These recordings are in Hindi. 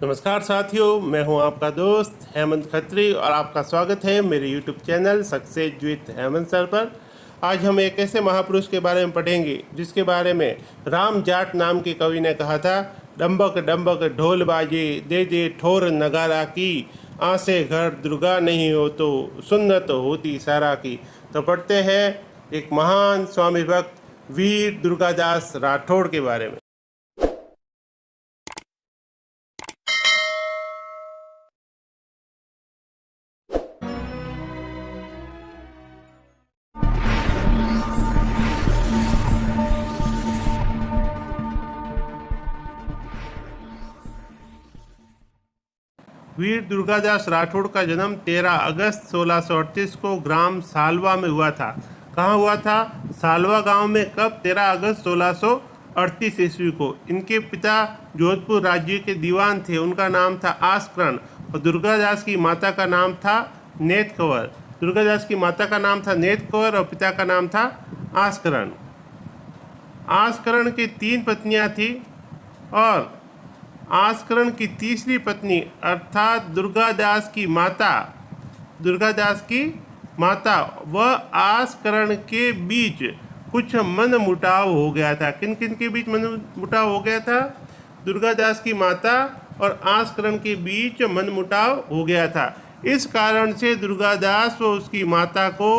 नमस्कार साथियों, मैं हूं आपका दोस्त हेमंत खत्री और आपका स्वागत है मेरे YouTube channel success with Hemant sir पर। आज हम एक ऐसे महापुरुष के बारे में पढ़ेंगे जिसके बारे में राम जाट नाम के कवि ने कहा था, डंबक डंबक ढोल बाजे दे दे ठोर नगारा की, आसे घर दुर्गा नहीं हो तो सुन्नत होती सारा की। तो पढ़ते हैं एक महान स्वामी भक्त वीर दुर्गादास राठौड़ के बारे में। वीर दुर्गादास राठौड़ का जन्म 13 अगस्त 1638 को ग्राम सालवा में हुआ था। कहाँ हुआ था? सालवा गांव में। कब? 13 अगस्त 1638 ईस्वी को। इनके पिता जोधपुर राज्य के दीवान थे। उनका नाम था आस्करण और दुर्गादास की माता का नाम था नेत कंवर। दुर्गादास की माता का नाम था नेत कंवर और पिता का नाम था आस्करण। आस्करण की 3 पत्नियां थी और आस्करण की तीसरी पत्नी अर्थात दुर्गादास की माता व आस्करण के बीच कुछ मन मुटाव हो गया था। किन किन के बीच मन मुटाव हो गया था? दुर्गादास की माता और आस्करण के बीच मन मुटाव हो गया था। इस कारण से दुर्गादास व उसकी माता को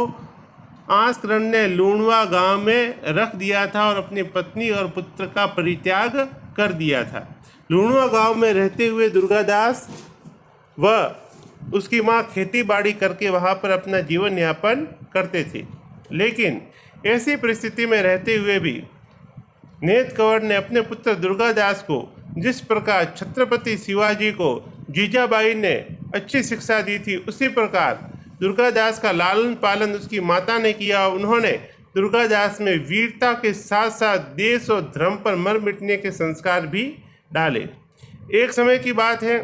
आस्करण ने लूणवा गांव में रख दिया था और अपनी पत्नी और पुत्र का परित्याग कर दिया था। लूणवा गांव में रहते हुए दुर्गादास व उसकी मां खेती बाड़ी करके वहां पर अपना जीवन यापन करते थे। लेकिन ऐसी परिस्थिति में रहते हुए भी नेत कंवर ने अपने पुत्र दुर्गादास को जिस प्रकार छत्रपति शिवाजी को जीजाबाई ने अच्छी शिक्षा दी थी, उसी प्रकार दुर्गादास का लालन पालन उसकी माता ने किया। उन्होंने दुर्गादास में वीरता के साथ साथ देश और धर्म पर मर मिटने के संस्कार भी डाले। एक समय की बात है,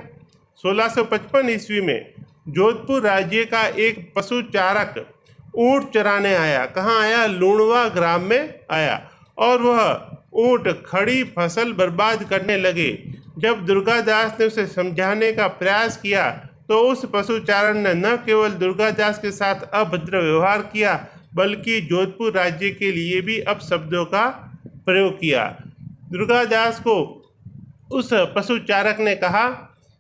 1655 ईस्वी में जोधपुर राज्य का एक पशु चारक ऊँट चराने आया। कहाँ आया? लूणवा ग्राम में आया और वह ऊँट खड़ी फसल बर्बाद करने लगे। जब दुर्गादास ने उसे समझाने का प्रयास किया तो उस पशुचारण ने न केवल दुर्गादास के साथ अभद्र व्यवहार किया बल्कि जोधपुर राज्य के लिए भी अपशब्दों का प्रयोग किया। दुर्गादास को उस पशुचारक ने कहा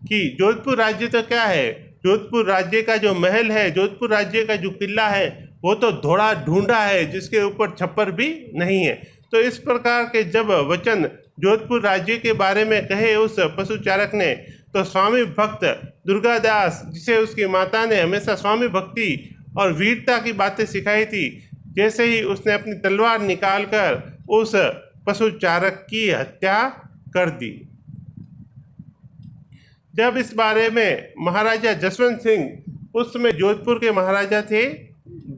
कि जोधपुर राज्य तो क्या है, जोधपुर राज्य का जो महल है, जोधपुर राज्य का जो किला है वो तो धोड़ा ढूंढा है जिसके ऊपर छप्पर भी नहीं है। तो इस प्रकार के जब वचन जोधपुर राज्य के बारे में कहे उस पशुचारक ने, तो स्वामी भक्त दुर्गादास, जिसे उसकी माता ने हमेशा स्वामी भक्ति और वीरता की बातें सिखाई थी, जैसे ही उसने अपनी तलवार निकालकर उस पशुचारक की हत्या कर दी। जब इस बारे में महाराजा जसवंत सिंह, उस समय जोधपुर के महाराजा थे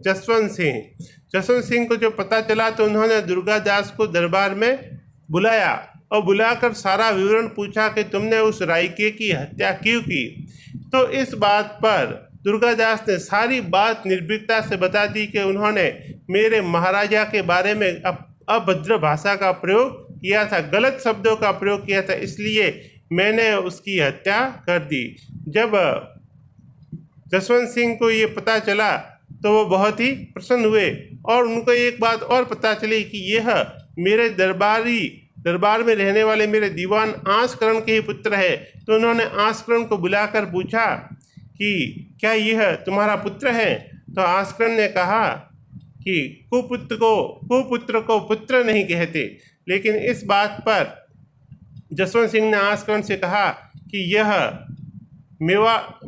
जसवंत सिंह को जो पता चला तो उन्होंने दुर्गादास को दरबार में बुलाया और बुलाकर सारा विवरण पूछा कि तुमने उस रायके की हत्या क्यों की। तो इस बात पर दुर्गादास ने सारी बात निर्भीकता से बता दी कि उन्होंने मेरे महाराजा के बारे में अभद्र भाषा का प्रयोग किया था, गलत शब्दों का प्रयोग किया था, इसलिए मैंने उसकी हत्या कर दी। जब जसवंत सिंह को ये पता चला तो वो बहुत ही प्रसन्न हुए और उनको एक बात और पता चली कि यह मेरे दरबार में रहने वाले मेरे दीवान आस्करण के ही पुत्र है। तो उन्होंने आस्करण को बुलाकर पूछा कि क्या यह तुम्हारा पुत्र है? तो आस्करण ने कहा कि कुपुत्र को पुत्र नहीं कहते। लेकिन इस बात पर जसवंत सिंह ने आस्करण से कहा कि यह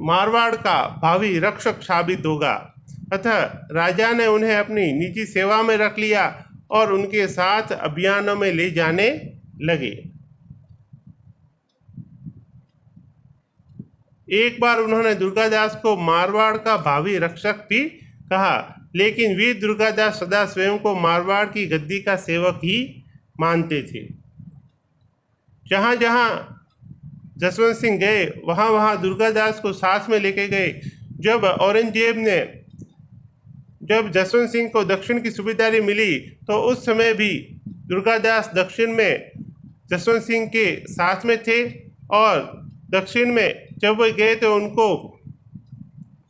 मारवाड़ का भावी रक्षक साबित होगा। अतः राजा ने उन्हें अपनी निजी सेवा में रख लिया और उनके साथ अभियानों में ले जाने लगे। एक बार उन्होंने दुर्गादास को मारवाड़ का भावी रक्षक भी कहा, लेकिन वीर दुर्गादास सदा स्वयं को मारवाड़ की गद्दी का सेवक ही मानते थे। जहाँ जहाँ जसवंत सिंह गए वहाँ वहाँ दुर्गादास को साथ में लेके गए। जब औरंगजेब ने जब जसवंत सिंह को दक्षिण की सूबेदारी मिली तो उस समय भी दुर्गादास दक्षिण में जसवंत सिंह के साथ में थे और दक्षिण में जब वे गए तो उनको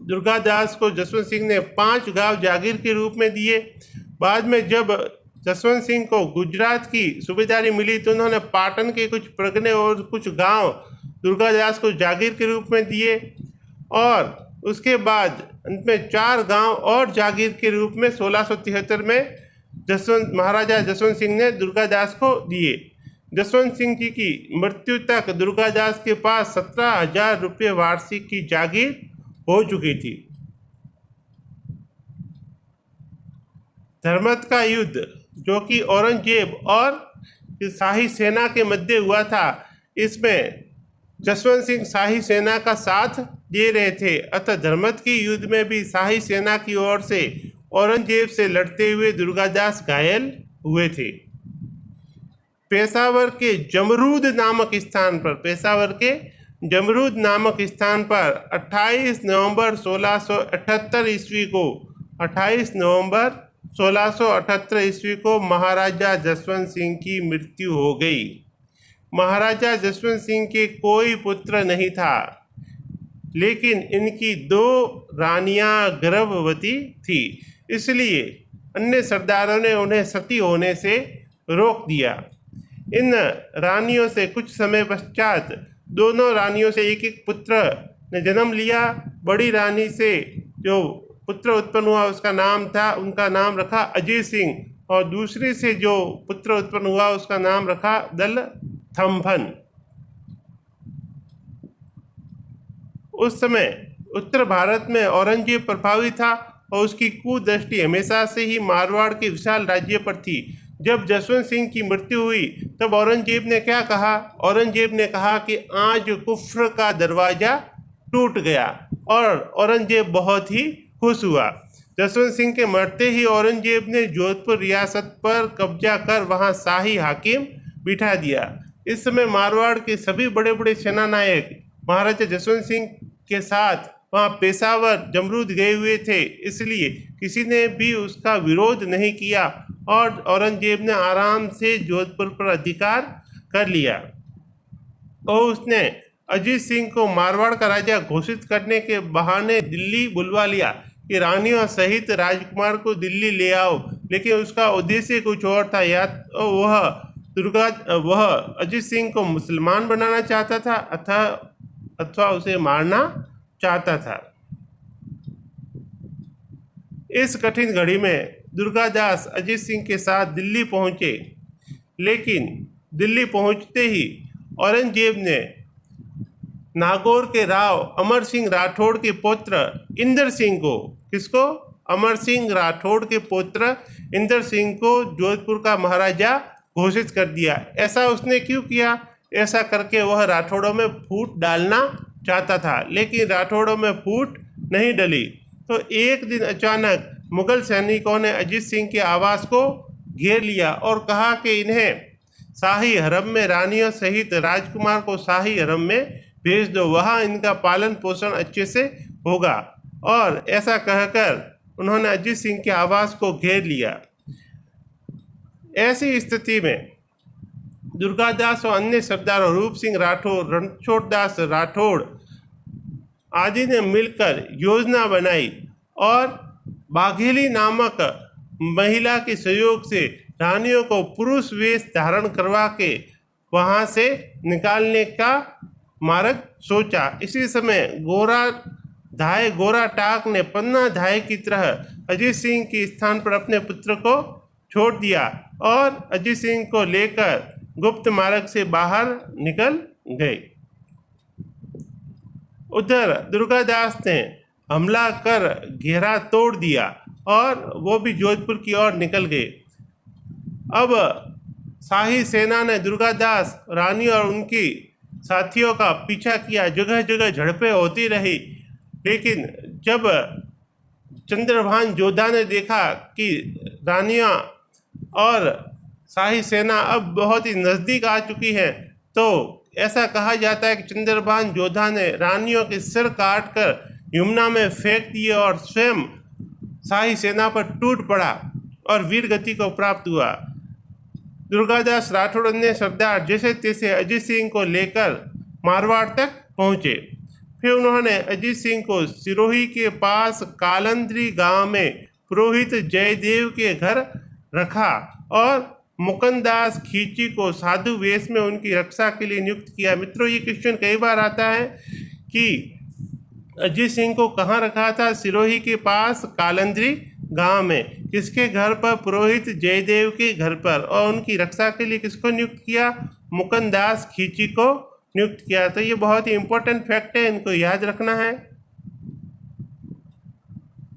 दुर्गादास को जसवंत सिंह ने 5 गांव जागीर के रूप में दिए। बाद में जब जसवंत सिंह को गुजरात की सूबेदारी मिली तो उन्होंने पाटन के कुछ परगने और कुछ गांव दुर्गादास को जागीर के रूप में दिए और उसके बाद अंत में 4 गांव और जागीर के रूप में 1673 में महाराजा जसवंत सिंह ने दुर्गादास को दिए। जसवंत सिंह जी की मृत्यु तक दुर्गादास के पास 17,000 रुपये वार्षिक की जागीर हो चुकी थी। धर्मत का युद्ध जो कि औरंगजेब और शाही सेना के मध्य हुआ था, इसमें जसवंत सिंह शाही सेना का साथ दे रहे थे, अतः धर्मत के युद्ध में भी शाही सेना की ओर से औरंगजेब से लड़ते हुए दुर्गादास घायल हुए थे। पेशावर के जमरूद नामक स्थान पर 28 नवंबर 1678 ईस्वी को महाराजा जसवंत सिंह की मृत्यु हो गई। महाराजा जसवंत सिंह के कोई पुत्र नहीं था, लेकिन इनकी 2 रानियां गर्भवती थी, इसलिए अन्य सरदारों ने उन्हें सती होने से रोक दिया। इन रानियों से कुछ समय पश्चात दोनों रानियों से एक पुत्र ने जन्म लिया। बड़ी रानी से जो पुत्र उत्पन्न हुआ उनका नाम रखा अजीत सिंह और दूसरी से जो पुत्र उत्पन्न हुआ उसका नाम रखा दलथम्भन। उस समय उत्तर भारत में औरंगजेब प्रभावी था और उसकी कुदृष्टि हमेशा से ही मारवाड़ के विशाल राज्य पर थी। जब जसवंत सिंह की मृत्यु हुई तब औरंगजेब ने क्या कहा? औरंगजेब ने कहा कि आज कुफ्र का दरवाजा टूट गया और औरंगजेब बहुत ही खुश हुआ। जसवंत सिंह के मरते ही औरंगजेब ने जोधपुर रियासत पर कब्जा कर वहां शाही हाकिम बिठा दिया। इस समय मारवाड़ के सभी बड़े बड़े सेना नायक महाराजा जसवंत सिंह के साथ वहाँ पेशावर जमरूद गए हुए थे, इसलिए किसी ने भी उसका विरोध नहीं किया और औरंगजेब ने आराम से जोधपुर पर अधिकार कर लिया और उसने अजीत सिंह को मारवाड़ का राजा घोषित करने के बहाने दिल्ली बुलवा लिया कि रानियों सहित राजकुमार को दिल्ली ले आओ, लेकिन उसका उद्देश्य कुछ और था। या तो वह अजीत सिंह को मुसलमान बनाना चाहता था अथवा उसे मारना चाहता था। इस कठिन घड़ी में दुर्गादास अजीत सिंह के साथ दिल्ली पहुंचे, लेकिन दिल्ली पहुंचते ही औरंगजेब ने नागौर के राव अमर सिंह राठौड़ के पुत्र इंदर सिंह को अमर सिंह राठौड़ के पुत्र इंदर सिंह को जोधपुर का महाराजा घोषित कर दिया। ऐसा उसने क्यों किया? ऐसा करके वह राठौड़ों में फूट डालना चाहता था, लेकिन राठौड़ों में फूट नहीं डली। तो एक दिन अचानक मुगल सैनिकों ने अजीत सिंह के आवास को घेर लिया और कहा कि इन्हें शाही हरम में रानियों सहित राजकुमार को शाही हरम में भेज दो, वहाँ इनका पालन पोषण अच्छे से होगा। और ऐसा कहकर उन्होंने अजीत सिंह के आवास को घेर लिया। ऐसी स्थिति में दुर्गादास और अन्य सरदारों रूप सिंह राठौड़, रणछोड़दास राठौड़ आदि ने मिलकर योजना बनाई और बाघेली नामक महिला के सहयोग से रानियों को पुरुष वेश धारण करवा के वहाँ से निकालने का मार्ग सोचा। इसी समय गोरा टाक ने पन्ना धाय की तरह अजीत सिंह के स्थान पर अपने पुत्र को छोड़ दिया और अजीत सिंह को लेकर गुप्त मार्ग से बाहर निकल गए। उधर दुर्गादास ने हमला कर घेरा तोड़ दिया और वो भी जोधपुर की ओर निकल गए। अब शाही सेना ने दुर्गादास, रानी और उनकी साथियों का पीछा किया। जगह जगह झड़पें होती रही, लेकिन जब चंद्रभान जोधा ने देखा कि रानियां और शाही सेना अब बहुत ही नज़दीक आ चुकी है, तो ऐसा कहा जाता है कि चंद्रभान जोधा ने रानियों के सिर काट कर यमुना में फेंक दिए और स्वयं शाही सेना पर टूट पड़ा और वीर गति को प्राप्त हुआ। दुर्गादास राठौड़ ने सरदार जैसे तैसे अजीत सिंह को लेकर मारवाड़ तक पहुँचे। फिर उन्होंने अजीत सिंह को सिरोही के पास कालंद्री गांव में पुरोहित जयदेव के घर रखा और मुकुंदास खींची को साधु वेश में उनकी रक्षा के लिए नियुक्त किया। मित्रों, ये क्वेश्चन कई बार आता है कि अजीत सिंह को कहाँ रखा था? सिरोही के पास कालंद्री गांव में। किसके घर पर? पुरोहित जयदेव के घर पर। और उनकी रक्षा के लिए किसको नियुक्त किया? मुकुंदास खींची को नियुक्त किया। तो ये बहुत ही इंपॉर्टेंट फैक्ट है, इनको याद रखना है।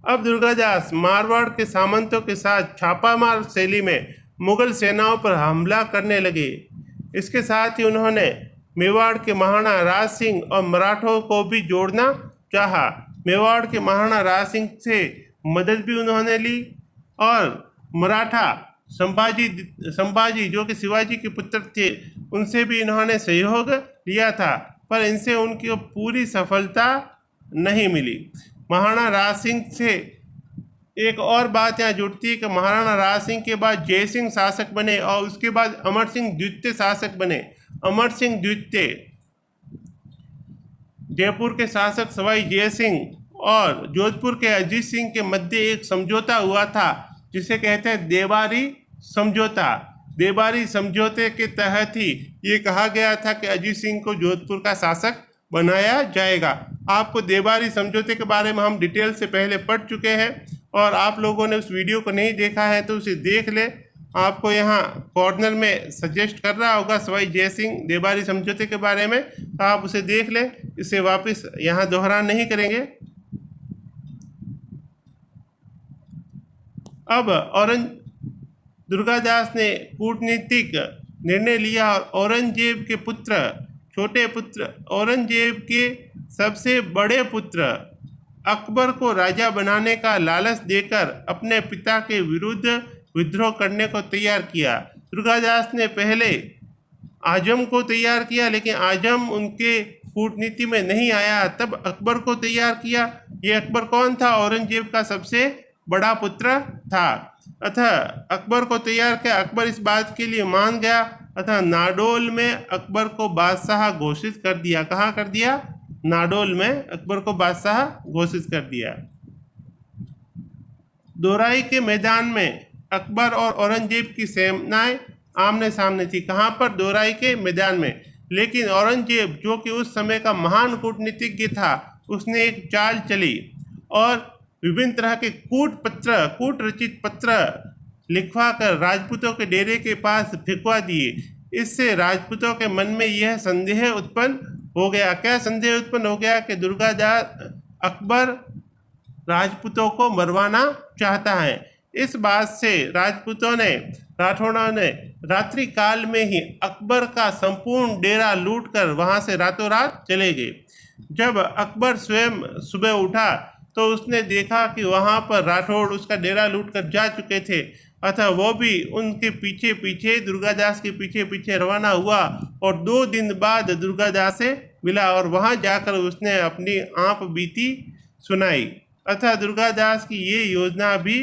अब दुर्गादास मारवाड़ के सामंतों के साथ छापामार शैली में मुगल सेनाओं पर हमला करने लगे। इसके साथ ही उन्होंने मेवाड़ के महाराणा राज सिंह और मराठों को भी जोड़ना चाहा। मेवाड़ के महाराणा राज सिंह से मदद भी उन्होंने ली और मराठा संभाजी जो कि शिवाजी के पुत्र थे, उनसे भी इन्होंने सहयोग लिया था, पर इनसे उनकी पूरी सफलता नहीं मिली। महाराणा राज सिंह से एक और बात यहाँ जुड़ती है कि महाराणा राज सिंह के बाद जय सिंह शासक बने और उसके बाद अमर सिंह द्वितीय शासक बने। अमर सिंह द्वितीय जयपुर के शासक सवाई जय सिंह और जोधपुर के अजीत सिंह के मध्य एक समझौता हुआ था, जिसे कहते हैं देवारी समझौता। देवारी समझौते के तहत ही ये कहा गया था कि अजीत सिंह को जोधपुर का शासक बनाया जाएगा। आपको देवारी समझौते के बारे में हम डिटेल से पहले पढ़ चुके हैं और आप लोगों ने उस वीडियो को नहीं देखा है तो उसे देख ले। आपको यहाँ कॉर्नर में सजेस्ट कर रहा होगा सवाई जय सिंह देवारी समझौते के बारे में, तो आप उसे देख ले। इसे वापस यहाँ दोहरान नहीं करेंगे। अब दुर्गादास ने कूटनीतिक निर्णय लिया और औरंगजेब के पुत्र, छोटे पुत्र औरंगजेब के सबसे बड़े पुत्र अकबर को राजा बनाने का लालच देकर अपने पिता के विरुद्ध विद्रोह करने को तैयार किया। दुर्गादास ने पहले आजम को तैयार किया, लेकिन आजम उनके कूटनीति में नहीं आया। तब अकबर को तैयार किया। ये अकबर कौन था? औरंगजेब का सबसे बड़ा पुत्र था। अतः अकबर को तैयार किया। अकबर इस बात के लिए मान गया, अतः नाडोल में अकबर को बादशाह घोषित कर दिया। कहाँ कर दिया? नाडोल में अकबर को बादशाह घोषित कर दिया। दोराई के मैदान में अकबर और औरंगजेब की सेनाएं आमने सामने थी। कहाँ पर? दोराई के मैदान में। लेकिन औरंगजेब, जो कि उस समय का महान कूटनीतिज्ञ था, उसने एक चाल चली और विभिन्न तरह के कूट रचित पत्र लिखवा कर राजपूतों के डेरे के पास भिजवा दिए। इससे राजपूतों के मन में यह संदेह उत्पन्न हो गया। क्या संदेह उत्पन्न हो गया? कि दुर्गादास अकबर राजपूतों को मरवाना चाहता है। इस बात से राठौड़ों ने रात्रि काल में ही अकबर का संपूर्ण डेरा लूटकर वहां से रातों रात चले गए। जब अकबर स्वयं सुबह उठा तो उसने देखा कि वहां पर राठौड़ उसका डेरा लूटकर जा चुके थे। अतः वो भी उनके पीछे पीछे, दुर्गादास के पीछे पीछे रवाना हुआ और 2 दिन बाद दुर्गादास से मिला और वहां जाकर उसने अपनी आप बीती सुनाई। अतः दुर्गादास की ये योजना भी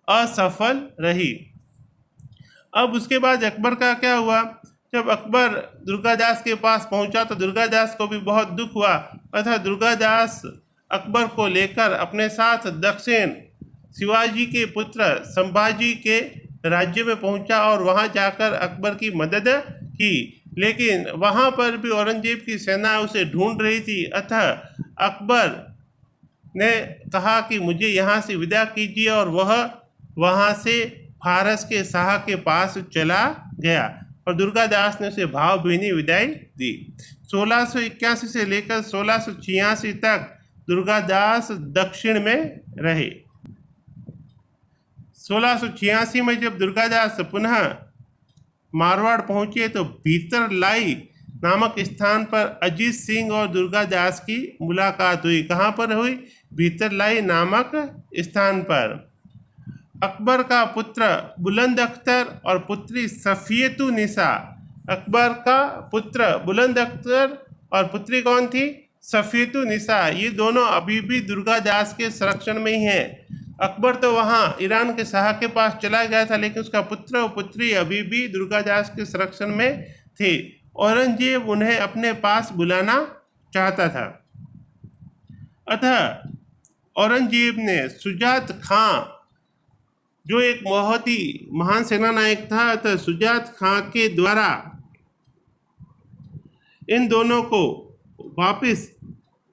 असफल रही। अब उसके बाद अकबर का क्या हुआ? जब अकबर दुर्गादास के पास पहुंचा तो दुर्गादास को भी बहुत दुख हुआ। अतः दुर्गादास अकबर को लेकर अपने साथ दक्षिण शिवाजी के पुत्र संभाजी के राज्य में पहुंचा और वहां जाकर अकबर की मदद की। लेकिन वहां पर भी औरंगजेब की सेना उसे ढूंढ रही थी। अतः अकबर ने कहा कि मुझे यहाँ से विदा कीजिए और वह वहाँ से फारस के शाह के पास चला गया और दुर्गादास ने उसे भावभीनी विदाई दी। 1681 से लेकर 1686 तक दुर्गादास दक्षिण में रहे। 1686 में जब दुर्गादास पुनः मारवाड़ पहुंचे तो भीतरलाई नामक स्थान पर अजीत सिंह और दुर्गादास की मुलाकात हुई। कहाँ पर हुई? भीतरलाई नामक स्थान पर। अकबर का पुत्र बुलंद अख्तर और पुत्री सफियतु निसा। अकबर का पुत्र बुलंद अख्तर और पुत्री कौन थी? सफियतु निसा। ये दोनों अभी भी दुर्गादास के संरक्षण में ही हैं। अकबर तो वहाँ ईरान के शाह के पास चला गया था, लेकिन उसका पुत्र और पुत्री अभी भी दुर्गादास के संरक्षण में थे। औरंगजेब उन्हें अपने पास बुलाना चाहता था। अतः औरंगजेब ने सुजात खां, जो एक बहुत ही महान सेना नायक था, अतः सुजात खां के द्वारा इन दोनों को वापस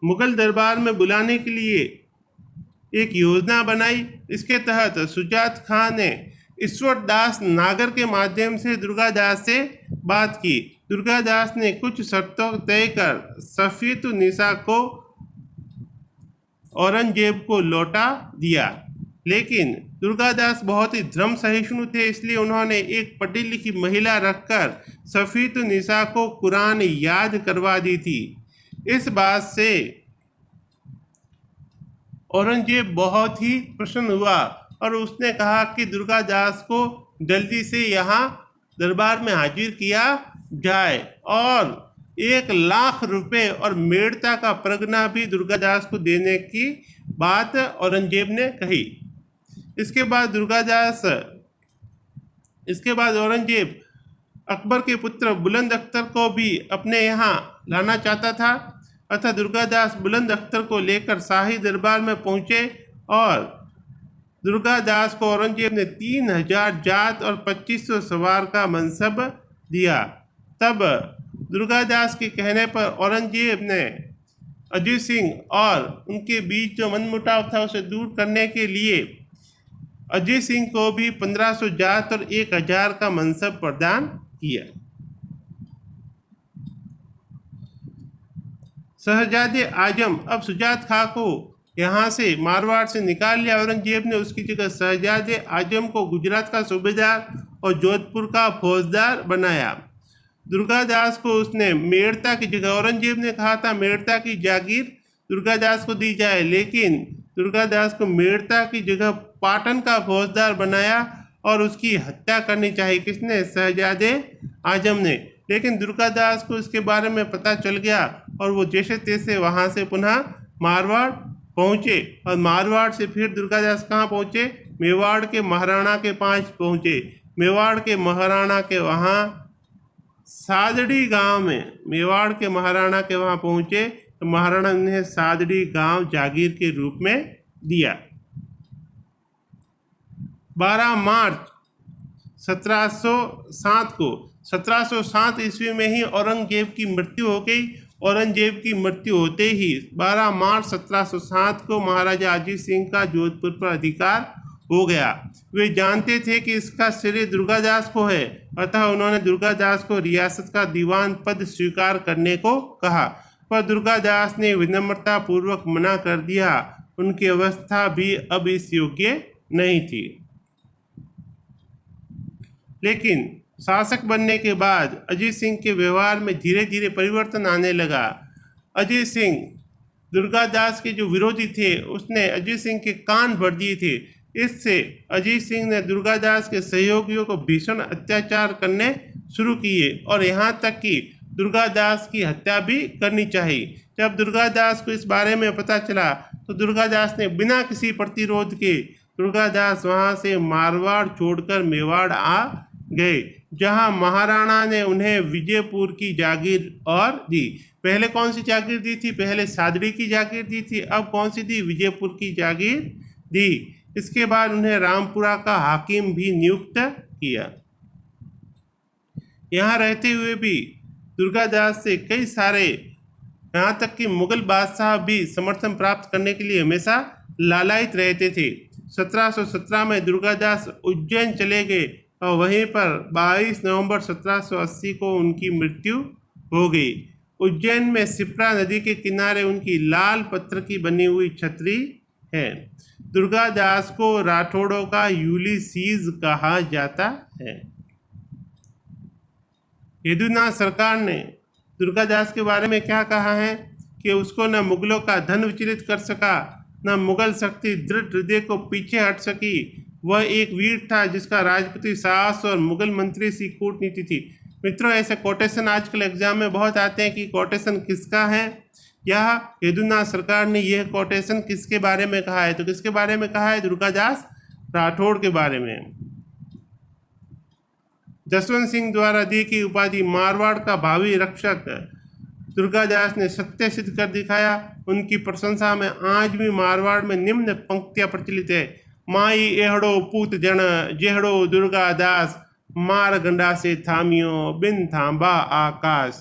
मुगल दरबार में बुलाने के लिए एक योजना बनाई। इसके तहत सुजात खां ने ईश्वर दास नागर के माध्यम से दुर्गादास से बात की। दुर्गादास ने कुछ शर्तों तय कर सफीतुन्निसा को औरंगजेब को लौटा दिया, लेकिन दुर्गादास बहुत ही धर्म सहिष्णु थे, इसलिए उन्होंने एक पढ़ी लिखी महिला रखकर सफीतुन्निसा को कुरान याद करवा दी थी। इस बात से औरंगजेब बहुत ही प्रसन्न हुआ और उसने कहा कि दुर्गादास को जल्दी से यहाँ दरबार में हाजिर किया जाए और 1,00,000 रुपए और मेड़ता का परगना भी दुर्गादास को देने की बात औरंगजेब ने कही। इसके बाद औरंगजेब अकबर के पुत्र बुलंद अख्तर को भी अपने यहाँ लाना चाहता था। अतः दुर्गादास बुलंद अख्तर को लेकर शाही दरबार में पहुँचे और दुर्गादास को औरंगजेब ने 3,000 जात और 2,500 सवार का मनसब दिया। तब दुर्गादास के कहने पर औरंगजेब ने अजीत सिंह और उनके बीच जो मनमुटाव था उसे दूर करने के लिए अजीत सिंह को भी 1,500 जात और 1,000 का मनसब प्रदान किया। शहजादे आजम, अब सुजात खां को यहाँ से मारवाड़ से निकाल लिया औरंगजेब ने। उसकी जगह शहजादे आजम को गुजरात का सूबेदार और जोधपुर का फौजदार बनाया। दुर्गादास को उसने मेड़ता की जगह, औरंगजेब ने कहा था मेड़ता की जागीर दुर्गादास को दी जाए, लेकिन दुर्गादास को मेड़ता की जगह पाटन का फौजदार बनाया और उसकी हत्या करनी चाहिए। किसने? शहजादे आजम ने। लेकिन दुर्गादास को इसके बारे में पता चल गया और वो जैसे तैसे वहाँ से पुनः मारवाड़ पहुँचे और मारवाड़ से फिर दुर्गादास कहाँ पहुँचे? मेवाड़ के महाराणा के पास पहुँचे। मेवाड़ के महाराणा के वहाँ सादड़ी गांव में, मेवाड़ के महाराणा के वहाँ पहुँचे तो महाराणा ने सादड़ी गांव जागीर के रूप में दिया। 12 मार्च 1707 को 1707 ईस्वी में ही औरंगजेब की मृत्यु हो गई। औरंगजेब की मृत्यु होते ही 12 मार्च 1707 को महाराजा अजीत सिंह का जोधपुर पर अधिकार हो गया। वे जानते थे कि इसका श्रेय दुर्गादास को है, अतः उन्होंने दुर्गादास को रियासत का दीवान पद स्वीकार करने को कहा, पर दुर्गादास ने विनम्रता पूर्वक मना कर दिया। उनकी अवस्था भी अब इस योग्य नहीं थी। लेकिन शासक बनने के बाद अजीत सिंह के व्यवहार में धीरे धीरे परिवर्तन आने लगा। अजीत सिंह, दुर्गादास के जो विरोधी थे, उसने अजीत सिंह के कान भर दिए थे। इससे अजीत सिंह ने दुर्गादास के सहयोगियों को भीषण अत्याचार करने शुरू किए और यहाँ तक कि दुर्गादास की हत्या भी करनी चाहिए। जब दुर्गादास को इस बारे में पता चला तो दुर्गादास ने बिना किसी प्रतिरोध के दुर्गादास वहाँ से मारवाड़ छोड़कर मेवाड़ आ गए, जहाँ महाराणा ने उन्हें विजयपुर की जागीर और दी। पहले कौन सी जागीर दी थी? पहले सादड़ी की जागीर दी थी। अब कौन सी दी? विजयपुर की जागीर दी। इसके बाद उन्हें रामपुरा का हाकिम भी नियुक्त किया। यहाँ रहते हुए भी दुर्गादास से कई सारे, यहाँ तक कि मुगल बादशाह भी समर्थन प्राप्त करने के लिए हमेशा लालायित रहते थे। 1717 में दुर्गादास उज्जैन चले गए और वहीं पर 22 नवंबर 1780 को उनकी मृत्यु हो गई। उज्जैन में शिप्रा नदी के किनारे उनकी लाल पत्थर की बनी हुई छतरी है। दुर्गादास को राठौड़ों का यूलिसीज कहा जाता है। यदुनाथ सरकार ने दुर्गादास के बारे में क्या कहा है कि उसको न मुगलों का धन विचलित कर सका, न मुगल शक्ति दृढ़ हृदय को पीछे हट सकी। वह एक वीर था जिसका राजपूती साहस और मुगल मंत्री सी कूटनीति थी। मित्रों, ऐसे कोटेशन आजकल एग्जाम में बहुत आते हैं कि कोटेशन किसका है। यह यदुनाथ सरकार ने यह कोटेशन किसके बारे में कहा है? तो किसके बारे में कहा है? दुर्गादास राठौड़ के बारे में। जसवंत सिंह द्वारा दी गई उपाधि मारवाड़ का भावी रक्षक दुर्गादास ने सत्य सिद्ध कर दिखाया। उनकी प्रशंसा में आज भी मारवाड़ में निम्न पंक्तियां प्रचलित है। माई एहड़ो पूत जन जेहड़ो दुर्गादास मार गंडा से थामियो बिन थांबा आकाश।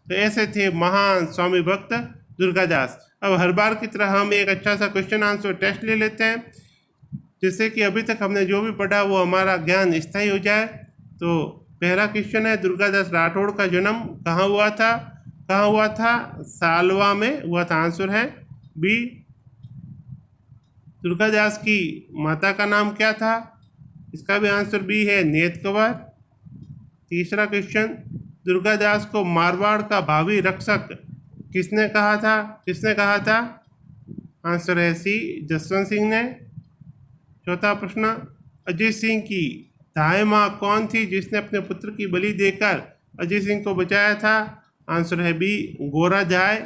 तो ऐसे थे महान स्वामी भक्त दुर्गादास। अब हर बार की तरह हम एक अच्छा सा क्वेश्चन आंसर टेस्ट ले लेते हैं, जिससे कि अभी तक हमने जो भी पढ़ा वो हमारा ज्ञान स्थायी हो जाए। तो पहला क्वेश्चन है, दुर्गादास राठौड़ का जन्म कहाँ हुआ था? कहाँ हुआ था? सालवा में हुआ था। आंसर है बी। दुर्गादास की माता का नाम क्या था? इसका भी आंसर बी है, नेत कंवर। तीसरा क्वेश्चन, दुर्गादास को मारवाड़ का भावी रक्षक किसने कहा था? किसने कहा था? आंसर है सी, जसवंत सिंह ने। चौथा प्रश्न, अजीत सिंह की दाई माँ कौन थी जिसने अपने पुत्र की बलि देकर अजीत सिंह को बचाया था? आंसर है बी, गोरा जाय।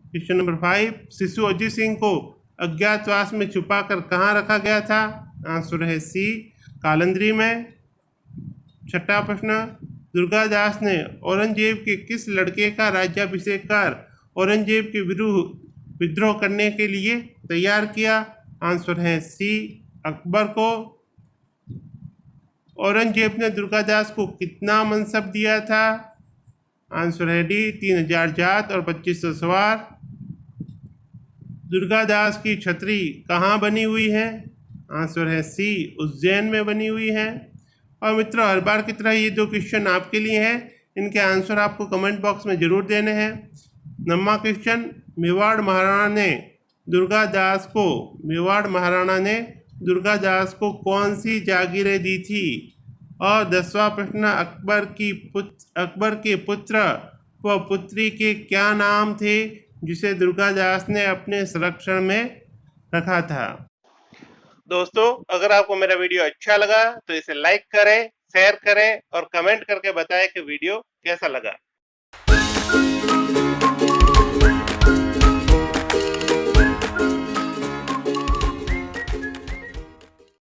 क्वेश्चन नंबर 5, शिशु अजीत सिंह को अज्ञातवास में छुपाकर कहाँ रखा गया था? आंसर है सी, कालंदरी में। छठा प्रश्न, दुर्गादास ने औरंगजेब के किस लड़के का राज्याभिषेक कर औरंगजेब के विरुद्ध विद्रोह करने के लिए तैयार किया? आंसर है सी, अकबर को। औरंगजेब ने दुर्गादास को कितना मनसब दिया था? आंसर है डी, 3000 जात और 2500 सवार। दुर्गादास की छतरी कहाँ बनी हुई है? आंसर है सी, उज्जैन में बनी हुई है। और मित्रों, हर बार की तरह ये दो क्वेश्चन आपके लिए हैं। इनके आंसर आपको कमेंट बॉक्स में ज़रूर देने हैं। नम्मा क्वेश्चन, मेवाड़ महाराणा ने दुर्गादास को कौन सी जागीरें दी थी? और 10वां प्रश्न, अकबर के पुत्र व पुत्री के क्या नाम थे जिसे दुर्गादास ने अपने संरक्षण में रखा था? दोस्तों, अगर आपको मेरा वीडियो अच्छा लगा तो इसे लाइक करें, शेयर करें और कमेंट करके बताएं कि वीडियो कैसा लगा।